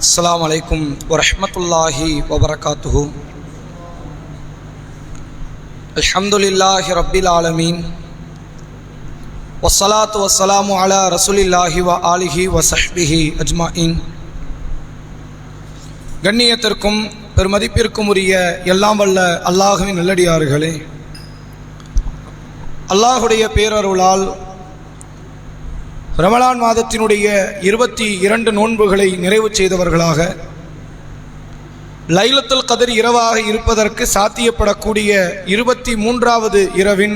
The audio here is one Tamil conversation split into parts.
அஸ்ஸலாமு அலைக்கும் வரஹ்மத்துல்லாஹி வபரகாத்துஹு. அல்ஹம்துலில்லாஹி ரப்பில் ஆலமீன் வஸ்ஸலாத்து வஸ்ஸலாமு அலா ரசூலில்லாஹி வ ஆலிஹி வ ஸஹ்பிஹி அஜ்மாயின். கண்ணியத்திற்கும் பெருமதிப்பிற்கும் உரிய எல்லாம் வல்ல அல்லாஹுவின் நல்லடியார்களே, அல்லாஹுடைய பேரருளால் ரமலான் மாதத்தினுடைய 22 நோன்புகளை நிறைவு செய்தவர்களாக லைலத்துல் கத்ர் இரவாக இருப்பதற்கு சாத்தியப்படக்கூடிய 23வது இரவின்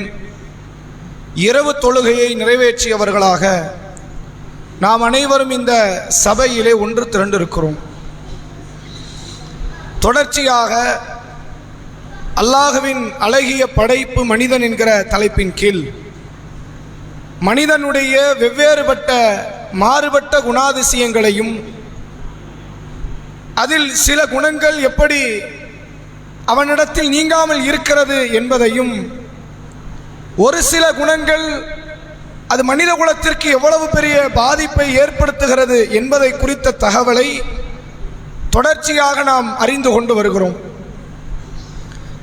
இரவு தொழுகையை நிறைவேற்றியவர்களாக நாம் அனைவரும் இந்த சபையிலே ஒன்று திரண்டிருக்கிறோம். தொடர்ச்சியாக அல்லாஹுவின் அழகிய படைப்பு மனிதன் என்கிற தலைப்பின் கீழ் மனிதனுடைய வெவ்வேறுபட்ட மாறுபட்ட குணாதிசயங்களையும் அதில் சில குணங்கள் எப்படி அவனிடத்தில் நீங்காமல் இருக்கிறது என்பதையும், ஒரு சில குணங்கள் அது மனித குலத்திற்கு எவ்வளவு பெரிய பாதிப்பை ஏற்படுத்துகிறது என்பதை குறித்த தகவலை தொடர்ச்சியாக நாம் அறிந்து கொண்டு வருகிறோம்.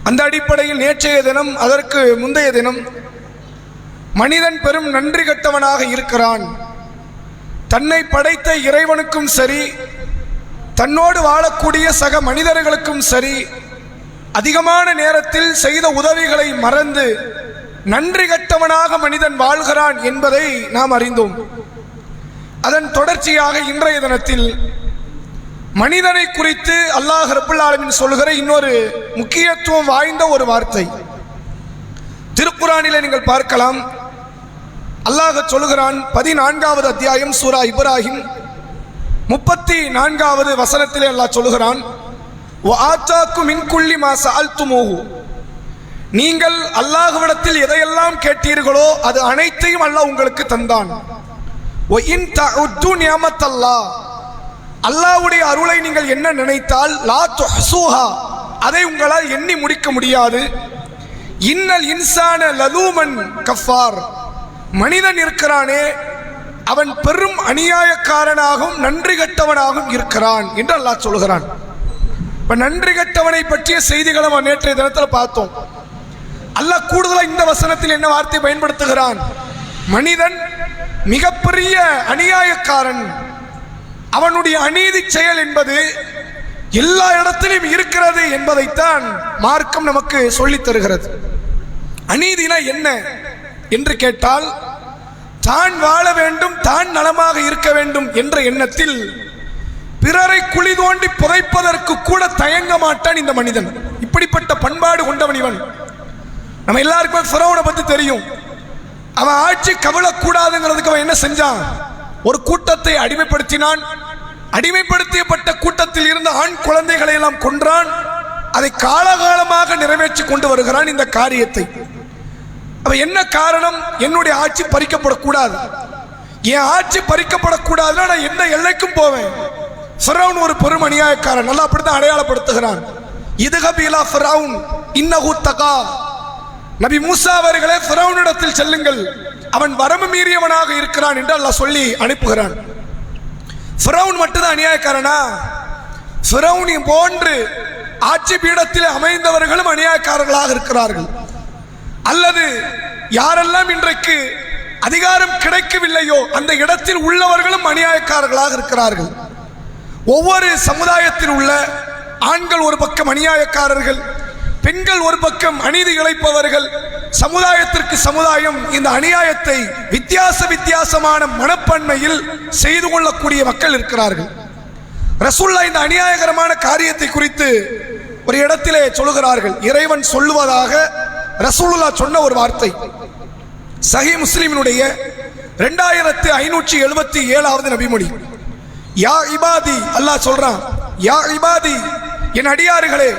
அந்த அடிப்படையில் நேற்றைய தினம், அதற்கு முந்தைய தினம் மனிதன் பெரும் நன்றி கெட்டவனாக இருக்கிறான். தன்னை படைத்த இறைவனுக்கும் சரி, தன்னோடு வாழக்கூடிய சக மனிதர்களுக்கும் சரி, அதிகமான நேரத்தில் செய்த உதவிகளை மறந்து நன்றி கெட்டவனாக மனிதன் வாழ்கிறான் என்பதை நாம் அறிந்தோம். அதன் தொடர்ச்சியாக இன்றைய தினத்தில் மனிதனை குறித்து அல்லாஹ் ரப்புல் ஆலமீன் சொல்கிற இன்னொரு முக்கியத்துவம் வாய்ந்த ஒரு வார்த்தை திருக்குர்ஆனிலே நீங்கள் பார்க்கலாம். அல்லாஹ் சொல்கிறான், 14வது அத்தியாயம் சூரா இப்ராஹிம் 34வது வசனத்திலே அல்லாஹ் சொல்கிறான், வஆதாக்கும் மின் குல்லி மா சஅல்துமூஹு, நீங்கள் அல்லாஹ்விடத்தில் எதையெல்லாம் கேட்டீர்களோ அது அனைத்தையும் அல்லாஹ் உங்களுக்கு தந்தான். வ இன் தஉது நிஅமத்தல்லாஹ், அல்லாஹ்வுடைய அருளை நீங்கள் என்ன நினைத்தால் லா துஹ்ஸூஹா, அதை உங்களால் எண்ணி முடிக்க முடியாது. இன்னல் இன்சான லலூமன் கஃபார், மனிதன் இருக்கிறானே அவன் பெரும் அநியாயக்காரனாகவும் நன்றி கெட்டவனாகவும் இருக்கிறான் என்று அல்லாஹ் சொல்கிறான். இப்ப நன்றி கெட்டவனை பற்றிய செய்திகளை நம்ம நேற்றைய தினத்தில் பார்த்தோம். அல்லாஹ் கூடுதலாக இந்த வசனத்தில் என்ன வார்த்தை பயன்படுத்துகிறான்? மனிதன் மிகப்பெரிய அநியாயக்காரன், அவனுடைய அநீதி செயல் என்பது எல்லா இடத்திலும் இருக்கிறது என்பதைத்தான் மார்க்கம் நமக்கு சொல்லித் தருகிறது. அநீதினா என்ன என்று கேட்டால், தான் வாழ வேண்டும், தான் நலமாக இருக்க வேண்டும் என்ற எண்ணத்தில் பிறரை குழி தோண்டி புதைப்பதற்கு கூட தயங்க மாட்டான் இந்த மனிதன். இப்படிப்பட்ட பண்பாடு கொண்டவன் இவன். நம்ம எல்லாருக்குமே ஃபிரௌனை பத்தி தெரியும். அவன் ஆட்சி கவிழக்கூடாதுங்கிறதுக்கு அவன் என்ன செஞ்சான்? ஒரு கூட்டத்தை அடிமைப்படுத்தினான். அடிமைப்படுத்தப்பட்ட கூட்டத்தில் இருந்த ஆண் குழந்தைகளை எல்லாம் கொன்றான். அதை காலகாலமாக நிறைவேற்றி கொண்டு வருகிறான் இந்த காரியத்தை. அப்ப என்ன காரணம்? என்னுடைய ஆட்சி பறிக்கப்படக்கூடாது, என் ஆட்சி பறிக்கப்படக்கூடாதுன்னா நான் எந்த எல்லைக்கும் போவேன். ஃபிரௌன் ஒரு பெரும் அநியாயக்காரன், நல்லா அப்படித்தான் அடையாளப்படுத்துகிறான். இதுகப் இலா ஃபிரௌன் இன்னஹு தகா, நபி மூசா அவர்களே ஃபிரௌனிடத்தில் செல்லுங்கள், அவன் வரம்பு மீறியவனாக இருக்கிறான் என்று அல்லாஹ் சொல்லி அனுப்புகிறான். ஃபிரௌன் மட்டும்தான் அநியாயக்காரனா? ஃபிரௌனை போன்று ஆட்சி பீடத்தில் அமைந்தவர்களும் அநியாயக்காரர்களாக இருக்கிறார்கள். அல்லது யாரெல்லாம் இன்றைக்கு அதிகாரம் கிடைக்கவில்லையோ அந்த இடத்தில் உள்ளவர்களும் அநியாயக்காரர்களாக இருக்கிறார்கள். ஒவ்வொரு சமுதாயத்தில் உள்ள ஆண்கள் ஒரு பக்கம் அநியாயக்காரர்கள், பெண்கள் ஒரு பக்கம் அநீதி இழைப்பவர்கள், சமுதாயத்திற்கு சமுதாயம் இந்த அநியாயத்தை வித்தியாசமான மனப்பான்மையில் செய்து கொள்ளக்கூடிய மக்கள் இருக்கிறார்கள். ரசூலுல்லாஹ் இந்த அநியாயகரமான காரியத்தை குறித்து ஒரு இடத்திலே சொல்லுகிறார்கள். இறைவன் சொல்லுவதாக ரசூலுல்லாஹ் சொன்ன ஒரு வார்த்தை சஹீஹ் முஸ்லிமினுடைய 2577வது நபிமொழி. யா இபாதி, அல்லாஹ் சொல்றான், யா இபாதி, என் அடியார்களே,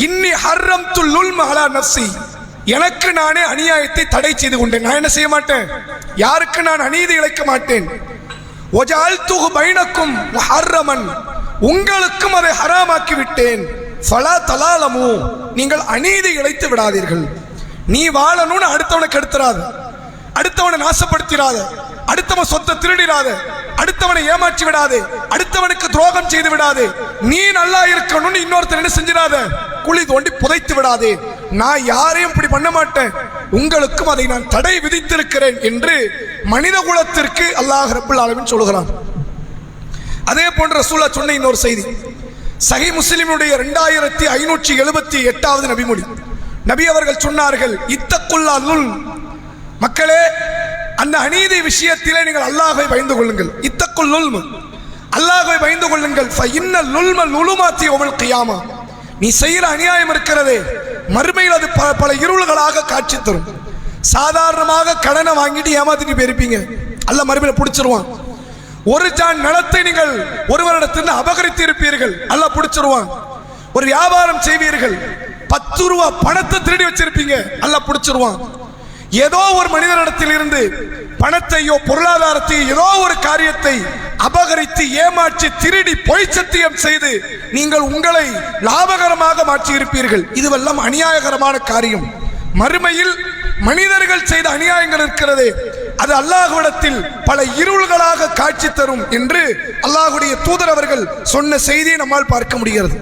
இன்னி ஹர்ரம்து லுல்ம அலா நஃப்ஸி, எனக்கு நானே அநியாயத்தை தடை செய்து கொண்டேன். நான் என்ன செய்ய மாட்டேன்? யாருக்கு நான் அநீதி இழைக்க மாட்டேன். வஜஅல்துஹு பைனக்கும் முஹர்ரமன், உங்களுக்கும் அதை ஹராமாக்கி விட்டேன். ஃபலா தலாலமு, நீங்கள் அநீதி இழைத்து விடாதீர்கள். நீ வாழணும்னு அடுத்தவனை கெடுத்துறாத, அடுத்தவனை நாசப்படுத்திடாத, அடுத்தவன் சொத்தை திருடிடாத, அடுத்தவனை ஏமாற்றி விடாதே, அடுத்தவனுக்கு துரோகம் செய்து விடாதே, நீ நல்லா இருக்கணும்னு இன்னொருத்தர் என்ன செஞ்சிடாத, குழி தோண்டி புதைத்து விடாதே. நான் யாரையும் இப்படி பண்ண மாட்டேன், உங்களுக்கும் அதை நான் தடை விதித்திருக்கிறேன் என்று மனித குலத்திற்கு அல்லாஹ் ரப்பல் ஆலமீன் சொல்கிறான். அதே போன்ற ரசூலுல்லாஹ் சொன்ன இன்னொரு செய்தி சஹீஹ் முஸ்லிமுடைய 2578வது நபிமொழி. நபி அவர்கள் சொன்னார்கள், இத்தக்குல்லா லுல்ம், மக்களே அந்த அநீதி விஷயத்திலே நீங்கள் அல்லாஹ்வை பயந்து கொள்ளுங்கள். இத்தக்குல் லுல்ம், அல்லாஹ்வை பயந்து கொள்ளுங்கள். ஃபஇன்னல் லுல்ம லுலுமாத்தி யௌமல் கியாமா, நீ செய்கிற அநியாயம் இருக்கிறதே மறுமையில் அது பல இருள்களாக காட்சி தரும். சாதாரணமாக கடனை வாங்கிட்டு ஏமாத்திட்டு போயிருப்பீங்க, அல்லாஹ் மறுமையில் பிடிச்சிருவான். ஒரு ஜான் நிலத்தை நீங்கள் ஒருவரிடத்தில் அபகரித்து இருப்பீர்கள், அல்லாஹ் பிடிச்சிருவான். ஒரு வியாபாரம் செய்வீர்கள், 10 ரூபா பணத்தை திருடி வச்சிருப்பீங்க, அல்லாஹ் பிடிச்சிருவான். ஏதோ ஒரு மனிதனிடத்தில் இருந்து பணத்தையோ பொருளாதாரத்தையோ ஏதோ ஒரு காரியத்தை அபகரித்து ஏமாற்றி திருடி பொய் சத்தியம் செய்து நீங்கள் உங்களை லாபகரமாக மாற்றி இருப்பீர்கள். இதுவெல்லாம் அநியாயகரமான காரியம். மறுமையில் மனிதர்கள் செய்த அநியாயங்கள் இருக்கிறதே அது அல்லாஹ்விடத்தில் பல இருள்களாக காட்சி தரும் என்று அல்லாஹ்வுடைய தூதர் அவர்கள் சொன்ன செய்தியை நம்மால் பார்க்க முடிகிறது.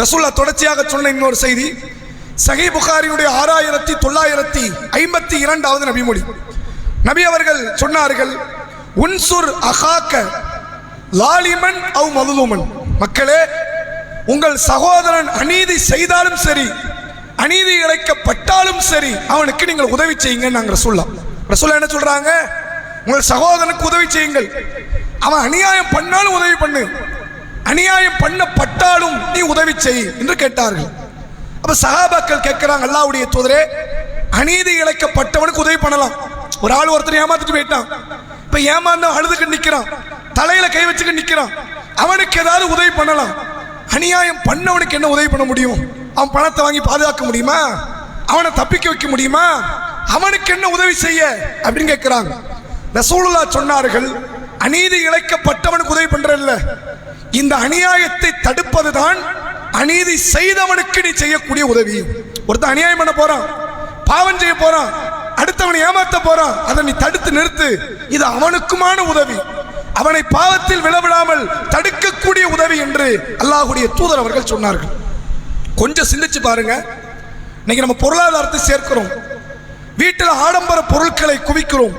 ரசூலுல்லாஹ் தொடர்ச்சியாக சொன்ன இன்னொரு செய்தி சஹீஹ் புகாரியுடைய 6952வது நபிமொழி. நபி அவர்கள் சொன்னார்கள், உன்சுர் அகாக்க லாலிமன் அவ் மதுலூமன், மக்களே உங்கள் சகோதரன் அநீதி செய்தாலும் சரி அநீதி இழைக்கப்பட்டாலும் சரி அவனுக்கு நீங்கள் உதவி செய்யுங்க. நாங்கள் ரசூலுல்லாஹ் என்ன சொல்றாங்க, உங்கள் சகோதரனுக்கு உதவி செய்யுங்கள், அவன் அநியாயம் பண்ணாலும் உதவி பண்ணு, அநியாயம் பண்ணப்பட்டாலும் நீ உதவி செய் என்று கேட்டார்கள். அப்ப சஹாபாக்கள் கேட்கிறாங்க, அல்லாஹ்வுடைய தூதரே அநீதி இழைக்கப்பட்டவனுக்கு உதவி பண்ணலாம். ஒரு ஆள் ஒருத்தர் ஏமாத்திட்டு போயிட்டான், இப்ப ஏமாந்த அழுதுக்கு நிக்கிறான், தலையில கை வச்சுக்க நிக்கிறான், அவனுக்கு ஏதாவது உதவி பண்ணலாம். அநியாயம் பண்ணவனுக்கு என்ன உதவி பண்ண முடியும்? அவன் பணத்தை வாங்கி பாதுகாக்க முடியுமா? அவனை தப்பிக்க வைக்க முடியுமா? அவனுக்கு என்ன உதவி செய்ய அப்படின்னு கேட்கிறாங்க. ரசூலுல்லாஹ் சொன்னார்கள், அநீதி இழைக்கப்பட்டவனுக்கு உதவி பண்றல்ல, இந்த அநியாயத்தை தடுப்பதுதான் அநீதி செய்தவனுக்கு நீ செய்யக்கூடிய உதவி. ஒருத்தன் அநியாயம் பண்ண போறான், பாவம் செய்ய போறான், அடுத்தவனை ஏமாத்த போறான், அதை நீ தடுத்து நிறுத்து, இது அவனுக்குமான உதவி, அவனை பாவத்தில் விழவிடாமல் தடுக்கக்கூடிய உதவி என்று அல்லாஹ்வுடைய தூதர் அவர்கள் சொன்னார்கள். கொஞ்சம் சிந்திச்சு பாருங்க, இன்னைக்கு நம்ம பொருளாதாரத்தை சேர்க்கிறோம், வீட்டில் ஆடம்பர பொருட்களை குவிக்கிறோம்,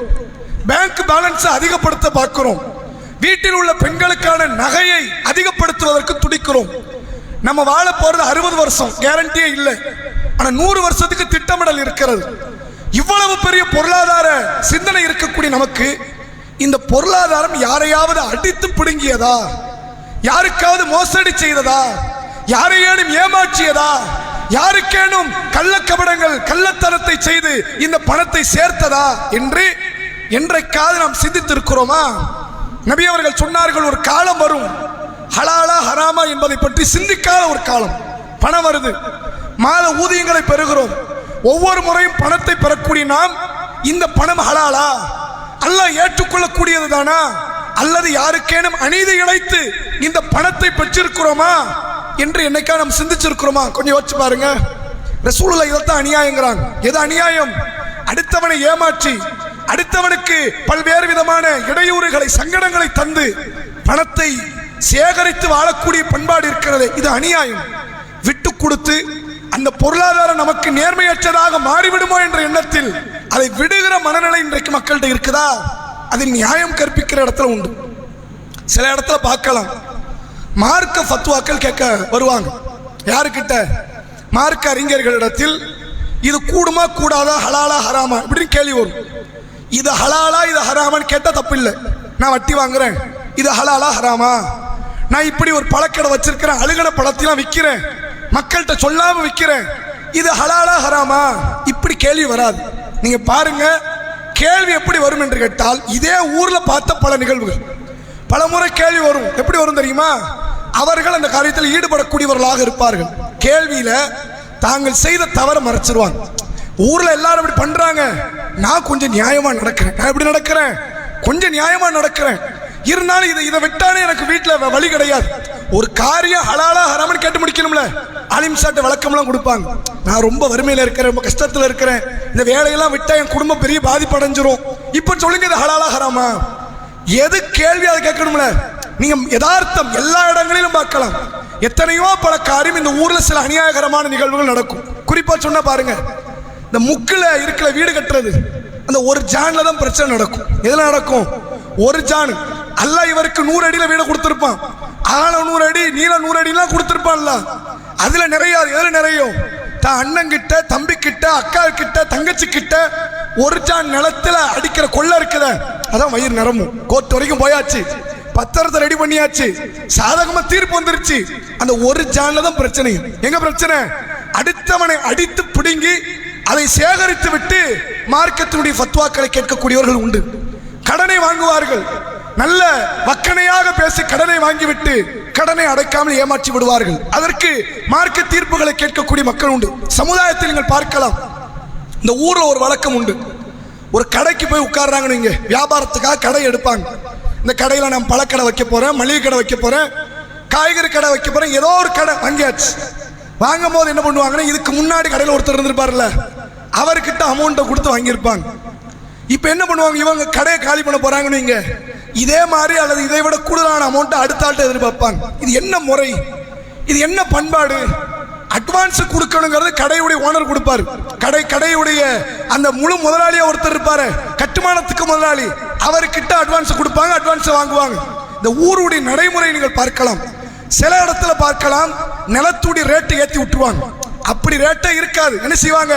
பேங்க் பேலன்ஸை அதிகப்படுத்த பார்க்கிறோம், வீட்டில் உள்ள பெண்களுக்கான நகையை அதிகப்படுத்துவதற்கு துடிக்கிறோம். நம்ம வாழ போறது 60 வருஷம் கேரண்டியே இல்லை, ஆனா 100 வருஷத்துக்கு திட்டமிடல் இருக்கிறது. இவ்வளவு பெரிய பொருளாதார சிந்தனை இருக்கக்கூடிய நமக்கு இந்த பொருளாதாரம் யாரையாவது அடித்து பிடுங்கியதா, யாருக்காவது மோசடி செய்ததா, யாரையேனும் ஏமாற்றியதா, யாருக்கேனும் கள்ளக்கபடங்கள் கள்ளத்தனத்தை செய்து இந்த பணத்தை சேர்த்ததா என்று என்றைக்காவது நாம் சிந்தித்திருக்கிறோமா? நபி அவர்கள் சொன்னார்கள், ஒரு காலம் வரும் ஹலாலா ஹராமா என்பதை பற்றி சிந்திக்காத ஒரு காலம். பணம் வருது, மாத ஊதியங்களை பெறுகிறோம், ஒவ்வொரு முறையும் பணத்தை பெறக்கூடிய நாம் இந்த பணம் ஹலாலா, அல்லாஹ் ஏற்றுக்கொள்ளக்கூடியது தானா, அல்லது யாருக்கேனும் அநீதி இழைத்து இந்த பணத்தை பெற்றிருக்கிறோமா என்று என்னைக்கா நாம் சிந்திச்சிருக்கிறோமா? கொஞ்சம் யோசிச்சு பாருங்க. ரசூலுல்லாஹ் இதைத்தான் அநியாயங்கிறாங்க. எது அநியாயம்? அடுத்தவனை ஏமாற்றி அடுத்தவனுக்கு பல்வேறு விதமான இடையூறுகளை சங்கடங்களை தந்து பணத்தை சேகரித்து வாழக்கூடிய பண்பாடு இருக்கிறது, இது அநியாயம். விட்டு கொடுத்து அந்த பொருளாதாரம் நமக்கு நேர்மையற்றதாக மாறிவிடுமோ என்ற எண்ணத்தில் அதை விடுகிற மனநிலை இன்றைக்கு மக்கள்கிட்ட இருக்குதா? அதில் நியாயம் கற்பிக்கிற இடத்துல உண்டு. சில இடத்துல பார்க்கலாம், மார்க்க ஃபத்வாக்கள் கேட்க வருவாங்க. யாருக்கிட்ட? மார்க்க அறிஞர்களிடத்தில். இது கூடுமா கூடாதா, ஹலாலா ஹராமா இப்படின்னு கேள்வி வரும். இது ஹலாலா இது ஹராமான்னு கேட்டா தப்பு இல்லை. நான் வட்டி வாங்குறேன், இது ஹலாலா ஹராமா? நான் இப்படி ஒரு பழக்கடை வச்சிருக்கிறேன், அழுகன பழத்தையும் விற்கிறேன், மக்கள்கிட்ட சொல்லாம விற்கிறேன், இது ஹலாலா ஹராமா? இப்படி கேள்வி வராது. நீங்க பாருங்க, கேள்வி எப்படி வரும் என்று கேட்டால், இதே ஊர்ல பார்த்த பல நிகழ்வுகள் பல முறை கேள்வி வரும். எப்படி வரும் தெரியுமா? அவர்கள் அந்த காரியத்தில் ஈடுபடக்கூடியவர்களாக இருப்பார்கள். கேள்வியில தாங்கள் செய்த தவறை மறைச்சிருவாங்க. ஊர்ல எல்லாரும் இப்படி பண்றாங்க, நான் கொஞ்சம் நியாயமா நடக்கிறேன், நான் எப்படி நடக்கிறேன், கொஞ்சம் நியாயமா நடக்கிறேன், இருந்தாலும் இதை விட்டாலே எனக்கு வீட்டில் வழி கிடையாது. ஒரு காரியம் ஹலாலா ஹராமன்னு கேட்டு முடிக்கணும்ல, அலிம் சாட்ட விளக்கம்லாம் கொடுப்பாங்க. நான் ரொம்ப வறுமையில் இருக்கிறேன், ரொம்ப கஷ்டத்தில் இருக்கிறேன், இந்த வேலையெல்லாம் விட்டா என் குடும்பம் பெரிய பாதிப்பு அடைஞ்சிரும், இப்போ சொல்லுங்க இது ஹலாலா ஹராமா? எது கேள்வி அதை கேட்கணும்ல. நீங்க யதார்த்தம் எல்லா இடங்களிலும் பார்க்கலாம். எத்தனையோ பல காரியம் இந்த ஊர்ல சில அநியாயகரமான நிகழ்வுகள் நடக்கும். குறிப்பா சொன்ன பாருங்க, இந்த முக்கில் இருக்கிற வீடு கட்டுறது, அந்த ஒரு ஜான்ல தான் பிரச்சனை நடக்கும். எதுல நடக்கும்? ஒரு ஜான். அல்லாஹ் இவருக்கு 100 அடியில வீடு கொடுத்திருப்பான், ஆழம் 100 அடி நீளம் 100 அடிலாம் கொடுத்திருப்பான்ல. அதுல நிறைய எதுல நிறையும்? தான் அண்ணன் கிட்ட, தம்பி கிட்ட, அக்கா கிட்ட, தங்கச்சி கிட்ட ஒரு ஜான் நிலத்துல அடிக்கிற கொள்ள இருக்குத, அதான் வயிறு நிரம்பும். கோர்ட் வரைக்கும் போயாச்சு, பத்திரத்தை ரெடி பண்ணியாச்சு, சாதகமா தீர்ப்பு வந்துருச்சு. அந்த ஒரு ஜான்ல தான் பிரச்சனை. எங்க பிரச்சனை? அடுத்தவனை அடித்து பிடுங்கி அதை சேகரித்து விட்டு மார்க்கத்தினுடைய ஃபத்வாக்களை கேட்கக்கூடியவர்கள் உண்டு. கடனை வாங்குவார்கள், நல்ல வக்கனையாக பேசி கடனை வாங்கிவிட்டு கடனை அடைக்காமல் ஏமாற்றி விடுவார்கள். அதற்கு மார்க்க தீர்ப்புகளை கேட்கக்கூடிய மக்கள் உண்டு. சமுதாயத்தில் நீங்கள் பார்க்கலாம், இந்த ஊர்ல ஒரு வழக்கம் உண்டு. ஒரு கடைக்கு போய் உட்கார்றாங்கன்னு, இங்க வியாபாரத்துக்காக கடை எடுப்பாங்க. இந்த கடையில் நான் பழக்கடை வைக்க போறேன், மளிகை கடை வைக்க போறேன், காய்கறி கடை வைக்க போறேன், ஏதோ ஒரு கடை வாங்கியாச்சு. வாங்கும் போது என்ன பண்ணுவாங்கன்னா, இதுக்கு முன்னாடி கடையில் ஒருத்தர் இருந்திருப்பார்ல, அவர்கிட்ட அமௌண்ட்டை கொடுத்து வாங்கியிருப்பாங்க. இப்போ என்ன பண்ணுவாங்க, இவங்க கடையை காலி பண்ண போறாங்கன்னு இங்க இதே மாதிரி அல்லது இதை விட கூடுதலான அமௌண்ட்டை அடுத்த ஆள்கிட்ட எதிர்பார்ப்பாங்க. இது என்ன முறை? இது என்ன பண்பாடு? அட்வான்ஸ் கொடுக்கணுங்கிறது கடையுடைய ஓனர் கொடுப்பாரு. கடையுடைய அந்த முழு முதலாளியா ஒருத்தர் இருப்பாரு, கட்டுமானத்துக்கு முதலாளி, அவர்கிட்ட அட்வான்ஸ் கொடுப்பாங்க, அட்வான்ஸ் வாங்குவாங்க. இந்த ஊருடைய நடைமுறை நீங்கள் பார்க்கலாம். சில இடத்துல பார்க்கலாம், நிலத்துடைய ரேட்டை ஏற்றி விட்டுருவாங்க. அப்படி ரேட்டே இருக்காது. என்ன செய்வாங்க,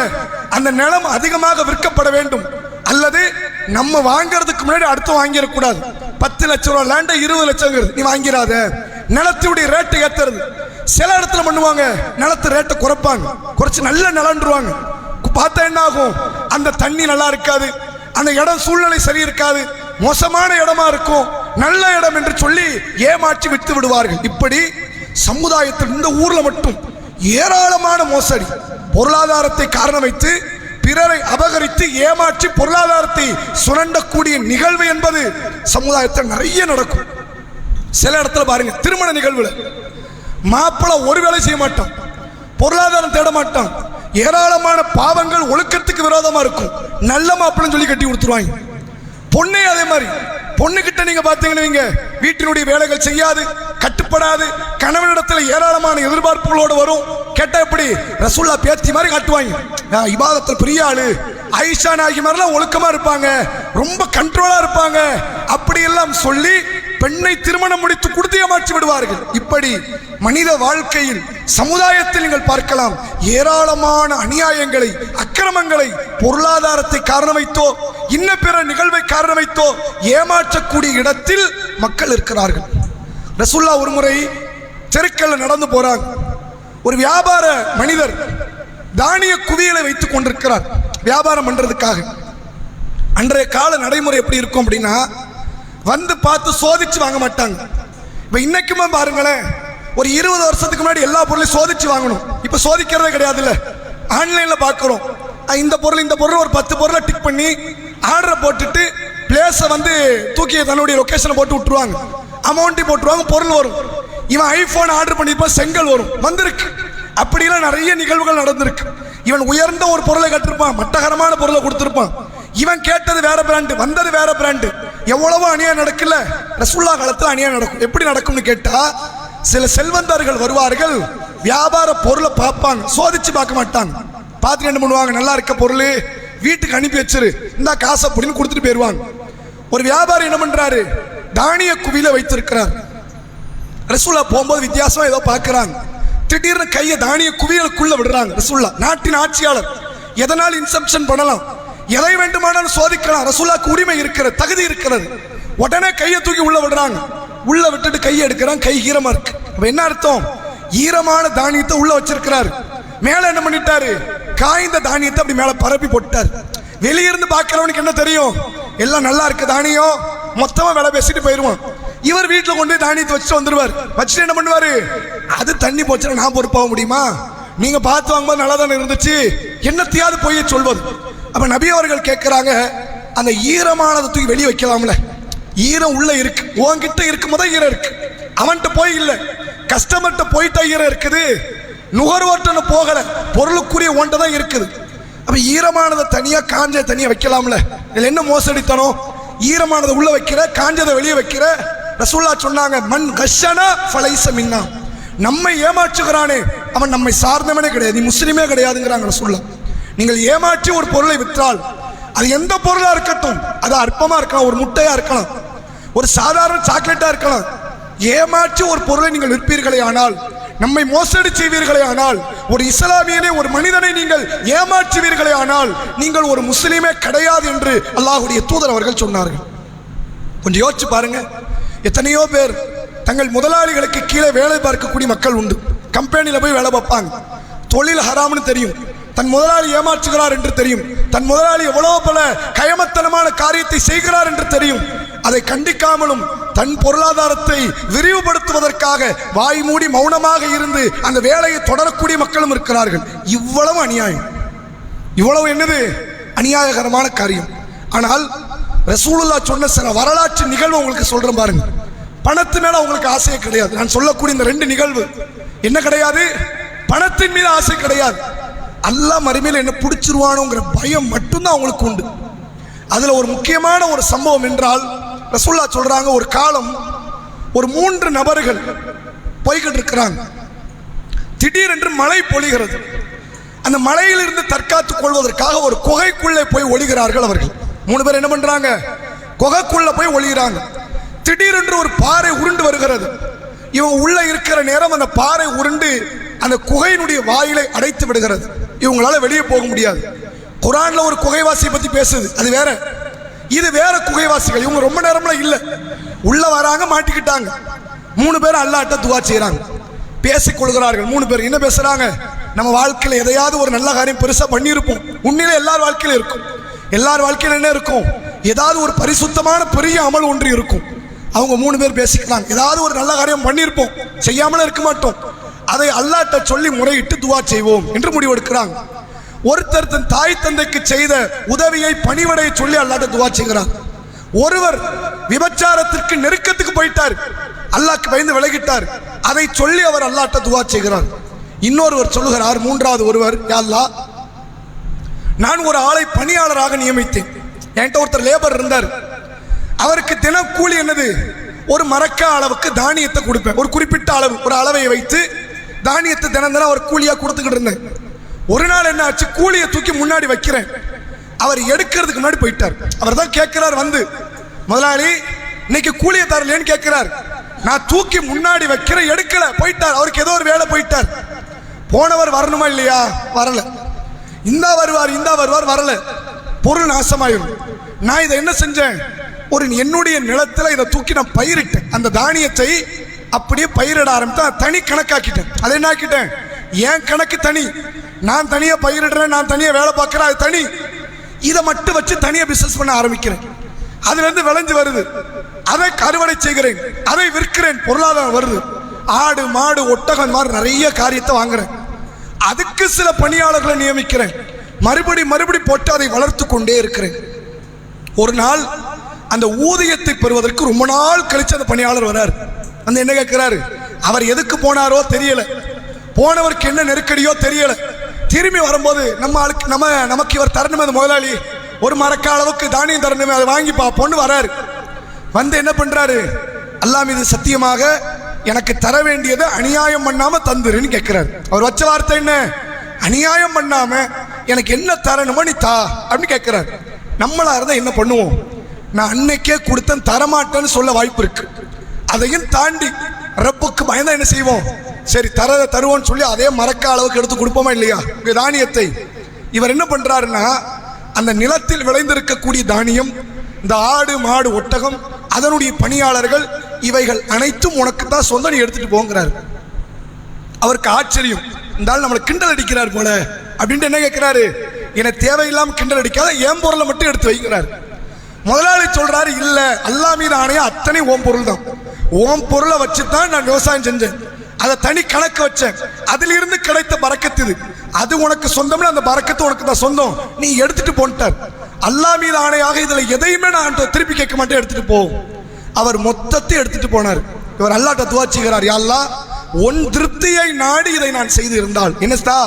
அந்த நிலம் அதிகமாக விற்கப்பட வேண்டும், அல்லது நம்ம வாங்கிறதுக்கு முன்னாடி அடுத்து வாங்கிடக்கூடாது. 10 லட்சம் ரூபாய் லேண்ட 20 லட்சம் நீ வாங்கிறாத, நிலத்துடைய ரேட்டை ஏத்துறது. சில இடத்துல பண்ணுவாங்க, நிலத்து ரேட்டை குறைப்பாங்க, குறைச்சு நல்ல நிலன்றுவாங்க. பார்த்தா என்ன ஆகும், அந்த தண்ணி நல்லா இருக்காது, அந்த இடம் சூழ்நிலை சரி இருக்காது, மோசமான இடமா இருக்கும். நல்ல இடம் என்று சொல்லி ஏமாற்றி விட்டு விடுவார்கள். இப்படி சமுதாயத்தில் இந்த ஊர்ல மட்டும் ஏராளமான மோசடி, பொருளாதாரத்தை காரணம் வைத்து பிறரை அபகரித்து ஏமாற்றி பொருளாதாரத்தை சுரண்டக்கூடிய நிகழ்வு என்பது சமுதாயத்தில் நிறைய நடக்கும். சில இடத்துல பாருங்க, திருமண நிகழ்வுல மாப்பிள்ளை ஒரு வேலை செய்ய மாட்டான், பொருளாதாரம் தேட மாட்டான், ஏராளமான பாவங்கள் ஒழுக்கத்துக்கு விரோதமா இருக்கும். நல்ல மாப்பிள்ளைன்னு சொல்லி கட்டி கொடுத்துருவாங்க. பொண்ணே அதே மாதிரி. பொண்ணு கிட்ட நீங்க பாத்தீங்கன்னா, வீட்டினுடைய வேலைகள் செய்யாது, கட்டுப்படாது, கணவனிடத்தில் ஏராளமான எதிர்பார்ப்புகளோடு வரும். கேட்டா எப்படி, ரசூல்லா பேத்தி மாதிரி காட்டுவாங்க, இபாதத்தில் பெரிய ஆளு, ஆயிஷா நாயகி மாதிரிலாம் ஒழுக்கமா இருப்பாங்க, ரொம்ப கண்ட்ரோலா இருப்பாங்க, அப்படி எல்லாம் சொல்லி பெண்ணை திருமணம் முடித்து கொடுத்து ஏமாற்றி விடுவார்கள். இப்படி மனித வாழ்க்கையில் சமுதாயத்தில் நீங்கள் பார்க்கலாம், ஏராளமான அநியாயங்களை, அக்கிரமங்களை பொருளாதாரத்தை காரணம் வைத்தோ இன்ன பிற நிகழ்வை காரணம் வைத்தோ ஏமாற்றக்கூடிய இடத்தில் மக்கள் இருக்கிறார்கள். ரசூல்லா ஒரு முறை தெருக்கல்ல நடந்து போறாங்க. ஒரு வியாபார மனிதர் தானிய குவியலை வைத்துக் கொண்டிருக்கிறார் வியாபாரம் பண்றதுக்காக. அன்றைய கால நடைமுறை எப்படி இருக்கும் அப்படின்னா, வந்து பார்த்து சோதிச்சு வாங்க மாட்டாங்க. இப்ப இன்னைக்குமே பாருங்களேன், ஒரு 20 வருஷத்துக்கு முன்னாடி எல்லா பொருளையும் சோதிச்சு வாங்கணும். இப்ப சோதிக்கிறதே கிடையாது. இல்ல, ஆன்லைன்ல பாக்குறோம், இந்த பொருள் ஒரு 10 பொருளை டிக் பண்ணி ஆர்டரை போட்டுட்டு பிளேஸை வந்து தூக்கி தன்னுடைய லொகேஷனை போட்டு விட்டுருவாங்க, அமௌண்ட்டை போட்டுருவாங்க, பொருள் வரும். இவன் ஐபோன் ஆர்டர் பண்ணிருப்பான், செங்கல் வரும், வந்திருக்கு. அப்படிலாம் நிறைய நிகழ்வுகள் நடந்திருக்கு. இவன் உயர்ந்த ஒரு பொருளை கட்டிருப்பான், மட்டகரமான பொருளை கொடுத்திருப்பான், இவன் கேட்டது வேற பிராண்டு, வந்தது வேற பிராண்டு. எவ்வளவோ அநியாயம் நடக்கல. ரசூல்லா காலத்தில் அநியாயம் நடக்கும். எப்படி நடக்கும்னு கேட்டா, சில செல்வந்தர்கள் வருவார்கள், வியாபார பொருளை பார்ப்பாங்க, சோதிச்சு பார்க்க மாட்டாங்க. பார்த்துட்டு என்ன பண்ணுவாங்க, நல்லா இருக்க பொருள் வீட்டுக்கு அனுப்பி வச்சிரு, இந்த காசை அப்படின்னு கொடுத்துட்டு போயிருவாங்க. ஒரு வியாபாரி என்ன பண்றாரு, தானிய குவியில வைத்திருக்கிறார். ரசூல்லா போகும்போது வித்தியாசமா ஏதோ பார்க்கிறாங்க, திடீர்னு கையை தானிய குவியலுக்குள்ள விடுறாங்க. ரசூல்லா நாட்டின் ஆட்சியாளர், எதனால் இன்செப்ஷன் பண்ணலாம், எதை வேண்டுமானாலும் சோதிக்கலாம், ரசூலுல்லாஹ்க்கு உரிமை இருக்கிறது, தகுதி இருக்கிறது. உடனே கையை தூக்கி உள்ள விடுறாங்க. உள்ள விட்டுட்டு கையை எடுக்கிறாங்க, கை ஈரமா இருக்கு. என்ன அர்த்தம், ஈரமான தானியத்தை உள்ள வச்சிருக்கிறாரு. மேல என்ன பண்ணிட்டாரு, காய்ந்த தானியத்தை அப்படி மேல பரப்பி போட்டாரு. வெளியிருந்து பார்க்கிறவனுக்கு என்ன தெரியும், எல்லாம் நல்லா இருக்கு தானியம், மொத்தமா விலை பேசிட்டு போயிருவான். இவர் வீட்டுல கொண்டு போய் தானியத்தை வச்சுட்டு வந்துருவார். வச்சுட்டு என்ன பண்ணுவாரு, அது தண்ணி போச்சுன்னா நான் பொறுப்பாக முடியுமா, நீங்க பார்த்து வாங்கும்போது நல்லா தானே இருந்துச்சு, என்னத்தையாவது போய் சொல்வது. அப்ப நபி அவர்கள் கேட்கிறாங்க, அந்த ஈரமானதை தூக்கி வெளியே வைக்கலாம்ல, ஈரம் உள்ள இருக்கு, உன்கிட்ட இருக்கும் போது ஈரம் இருக்கு, அவன்கிட்ட போய் இல்லை, கஸ்டமர்கிட்ட போயிட்டா ஈரம் இருக்குது, நுகர்வோர்ட்ட போகல, பொருளுக்குரிய ஒன்றை தான் இருக்குது. அப்ப ஈரமானதை தனியா காஞ்ச தனியா வைக்கலாம்ல, இதுல என்ன மோசடித்தனம், ஈரமானதை உள்ள வைக்கிற, காஞ்சதை வெளியே வைக்கிற. ரசூலுல்லாஹ் சொன்னாங்க, மன் கஷனா ஃபலைஸ மின்னா, நம்மை ஏமாற்றுகிறானே அவன் நம்மை சார்ந்தவனே கிடையாது, நீ முஸ்லிமே கிடையாதுங்கிறாங்க ரசூலுல்லாஹ். நீங்கள் ஏமாற்றி ஒரு பொருளை விற்றால் அது எந்த பொருளா இருக்கட்டும், அது அற்பமா இருக்கலாம், ஒரு முட்டையா இருக்கலாம், ஒரு சாதாரண சாக்லேட்டா இருக்கலாம், ஏமாற்றி ஒரு பொருளை நீங்கள் விற்பீர்களே ஆனால், நம்மை மோசடி செய்வீர்களே ஆனால், ஒரு இஸ்லாமியனை ஒரு மனிதனை நீங்கள் ஏமாற்றுவீர்களே ஆனால் நீங்கள் ஒரு முஸ்லிமே கிடையாது என்று அல்லாஹ்வுடைய தூதர் அவர்கள் சொன்னார்கள். கொஞ்சம் யோசிச்சு பாருங்க, எத்தனையோ பேர் தங்கள் முதலாளிகளுக்கு கீழே வேலை பார்க்கக்கூடிய மக்கள் உண்டு. கம்பெனியில் போய் வேலை பார்ப்பாங்க, தொழில் ஹராம்னு தெரியும், தன் முதலாளி ஏமாற்றுகிறார் என்று தெரியும், தன் முதலாளி எவ்வளவு பல கயமத்தனமான காரியத்தை செய்கிறார் என்று தெரியும். அதை கண்டிக்காமலும் தன் பொருளாதாரத்தை விரிவுபடுத்துவதற்காக வாய் மூடி மௌனமாக இருந்து அந்த வேலையை தொடரக்கூடிய மக்களும் இருக்கிறார்கள். இவ்வளவு அநியாயம், இவ்வளவு என்னது அநியாயகரமான காரியம். ஆனால் ரசூலுல்லாஹ் சொன்ன சில வரலாற்று நிகழ்வு உங்களுக்கு சொல்றேன் பாருங்க. பணத்து மேல உங்களுக்கு ஆசையே கிடையாது. நான் சொல்லக்கூடிய இந்த 2 நிகழ்வு என்ன கிடையாது, பணத்தின் மீது ஆசை கிடையாது, அல்லாஹ் மறுமையில் என்ன பிடிச்சிருவானோங்கிற பயம் மட்டும்தான் அவங்களுக்கு உண்டு. அதுல ஒரு முக்கியமான ஒரு சம்பவம் என்றால், ரசூலுல்லாஹ் சொல்றாங்க, ஒரு காலம் ஒரு 3 நபர்கள் போய்கிட்டு இருக்கிறாங்க. திடீரென்று மழை பொழிகிறது. அந்த மழையிலிருந்து தற்காத்துக் கொள்வதற்காக ஒரு குகைக்குள்ளே போய் ஒளிகிறார்கள். அவர்கள் 3 பேர் என்ன பண்றாங்க, குகைக்குள்ள போய் ஒளிகிறாங்க. திடீரென்று ஒரு பாறை உருண்டு வருகிறது. இவங்க உள்ள இருக்கிற நேரம் அந்த பாறை உருண்டு அந்த குகையினுடைய வாயிலை அடைத்து விடுகிறது. இவங்களால வெளியே போக முடியாது. குர்ஆன்ல ஒரு குகைவாசியை பத்தி பேசுது, அது வேற, இது வேற குகைவாசிகள். இவங்க ரொம்ப நேரம்ல இல்ல, உள்ள வராங்க, மாட்டிக்கிட்டாங்க. 3 பேர் அல்லாஹ்ட்ட துஆ செய்றாங்க, பேசிக் கொள்கிறார்கள். 3 பேர் என்ன பேசுறாங்க, நம்ம வாழ்க்கையில எதையாவது ஒரு நல்ல காரியம் பெருசா பண்ணியிருப்போம். உண்மையிலே எல்லார் வாழ்க்கையில இருக்கும், எல்லார் வாழ்க்கையில என்ன இருக்கும், ஏதாவது ஒரு பரிசுத்தமான பெரிய அமல் ஒன்று இருக்கும். அவங்க 3 பேர் பேசிக்கிறாங்க, ஏதாவது ஒரு நல்ல காரியம் பண்ணியிருப்போம், செய்யாமல இருக்க மாட்டோம், அதை அல்லாஹ்ட்ட சொல்லி முறையிட்டு துஆ செய்வோம் என்று முடிவெடுக்கிறாங்க. ஒருத்தர் தன் தாய் தந்தைக்கு செய்த உதவியை பணிவடைய சொல்லி அல்லாஹ்ட்ட துஆ செய்கிறார். ஒருவர் விபச்சாரத்திற்கு நெருக்கத்துக்கு போயிட்டார், அல்லாஹ்க்கு பயந்து விலகிட்டார், அதை சொல்லி அவர் அல்லாஹ்ட்ட துஆ செய்கிறார். இன்னொருவர் சொல்லுகிறார், 3வது ஒருவர், யா அல்லாஹ், நான் ஒரு ஆளை பணியாளராக நியமித்தேன். என்கிட்ட ஒருத்தர் லேபர் இருந்தார், அவருக்கு தினம் கூலி என்னது, ஒரு மரக்கா அளவுக்கு தானியத்தை கொடுப்பேன். ஒரு குறிப்பிட்ட அளவு, ஒரு அளவை வைத்து தானியத்தை தினம் தினம் அவர் கூலியா கொடுத்துக்கிட்டு இருந்தேன். ஒரு நாள் என்ன ஆச்சு, கூலியை தூக்கி முன்னாடி வைக்கிறேன், அவர் எடுக்கிறதுக்கு முன்னாடி போயிட்டார். அவர் தான் கேட்கிறார் வந்து, முதலாளி இன்னைக்கு கூலியை தரலேன்னு கேட்கிறார். நான் தூக்கி முன்னாடி வைக்கிற, எடுக்கல, போயிட்டார். அவருக்கு ஏதோ ஒரு வேலை, போயிட்டார். போனவர் வரணுமா இல்லையா, வரல. இந்தா வருவார், வரல. பொருள் நாசமாயிரும். நான் இதை என்ன செஞ்சேன், ஒரு என்னுடைய நிலத்தில் இதை தூக்கி நான் பயிரிட்டேன். அந்த தானியத்தை அப்படியே பயிரிட ஆரம்பித்தேன், தனி கணக்காக்கிட்டேன். அதை என்ன ஆக்கிட்டேன், என் கணக்கு தனி, நான் தனியா பயிரிடுறேன், நான் தனியா வேலை பார்க்கிறேன், அது தனி. இதை மட்டும் வச்சு தனியா பிசினஸ் பண்ண ஆரம்பிக்கிறேன். அதுல இருந்து விளைஞ்சு வருது, அதை அறுவடை செய்கிறேன், அதை விற்கிறேன், பொருளாதாரம் வருது. ஆடு மாடு ஒட்டகம் மாதிரி நிறைய காரியத்தை வாங்குறேன். அதுக்கு சில பணியாளர்களை நியமிக்கிறேன், மறுபடி போட்டு அதை வளர்த்து கொண்டே இருக்கிறேன். ஒரு நாள் அந்த ஊதியத்தை பெறுவதற்கு ரொம்ப நாள் கழிச்சு அந்த பணியாளர் வரார். அந்த என்ன கேட்கிறாரு, அவர் எதுக்கு போனாரோ தெரியல, போனவருக்கு என்ன நெருக்கடியோ தெரியல. திரும்பி வரும்போது நமக்கு இவர் தரணுமே, அந்த முதலாளி ஒரு மரக்கா அளவுக்கு தானியம் தரணுமே, அதை வாங்கி பார்ப்போன்னு வராரு. வந்து என்ன பண்றாரு, அல்லாஹ் மீது சத்தியமாக எனக்கு தர வேண்டியதை அநியாயம் பண்ணாம தந்துருன்னு கேட்கிறாரு. அவர் வச்ச வார்த்தை என்ன, அநியாயம் பண்ணாம எனக்கு என்ன தரணுமோ நீ தா அப்படின்னு கேட்கிறாரு. நம்மளா இருந்தா என்ன பண்ணுவோம், நான் அன்னைக்கே கொடுத்தேன் தரமாட்டேன்னு சொல்ல வாய்ப்பு இருக்கு. அதையும் தாண்டி ரப்புக்கு பயந்தா என்ன செய்வோம், சரி தருவோன்னு சொல்லி அதே மரக்க அளவுக்கு எடுத்து கொடுப்போமா இல்லையா தானியத்தை. இவர் என்ன பண்றாருன்னா, அந்த நிலத்தில் விளைந்திருக்கக்கூடிய தானியம், இந்த ஆடு மாடு ஒட்டகம், அதனுடைய பணியாளர்கள், இவைகள் அனைத்தும் உனக்கு தான் சொந்த, நீ எடுத்துட்டு போங்கிறாரு. அவருக்கு ஆச்சரியம், இந்த ஆள் நம்மளை கிண்டல் அடிக்கிறார் போல அப்படின்ட்டு என்ன கேட்கிறாரு, எனக்கு தேவையில்லாம கிண்டல் அடிக்காத, என் பொருளை மட்டும் எடுத்து வைக்கிறார். முதலாளி சொல்றாரு, இல்ல அல்லாஹ் மீது ஆணையா அத்தனை ஓம் பொருள் தான், ஓம் பொருளை வச்சுதான் நான் விவசாயம் செஞ்சேன், அதை தனி கணக்கு வச்சேன், அதிலிருந்து கிடைத்த பரக்கத்து இது, அது உனக்கு சொந்தம்னு அந்த பரக்கத்து உனக்கு தான் சொந்தம், நீ எடுத்துட்டு போன்ட்டார். அல்லாஹ் மீது ஆணையாக இதுல எதையுமே நான் திருப்பி கேட்க மாட்டேன், எடுத்துட்டு போ. அவர் மொத்தத்தை எடுத்துட்டு போனார். இவர் அல்லாஹ்ட்ட துஆ செய்கிறார், யா அல்லாஹ், உன் திருப்தியை நாடி இதை நான் செய்து இருந்தால் என்னஸ்தா,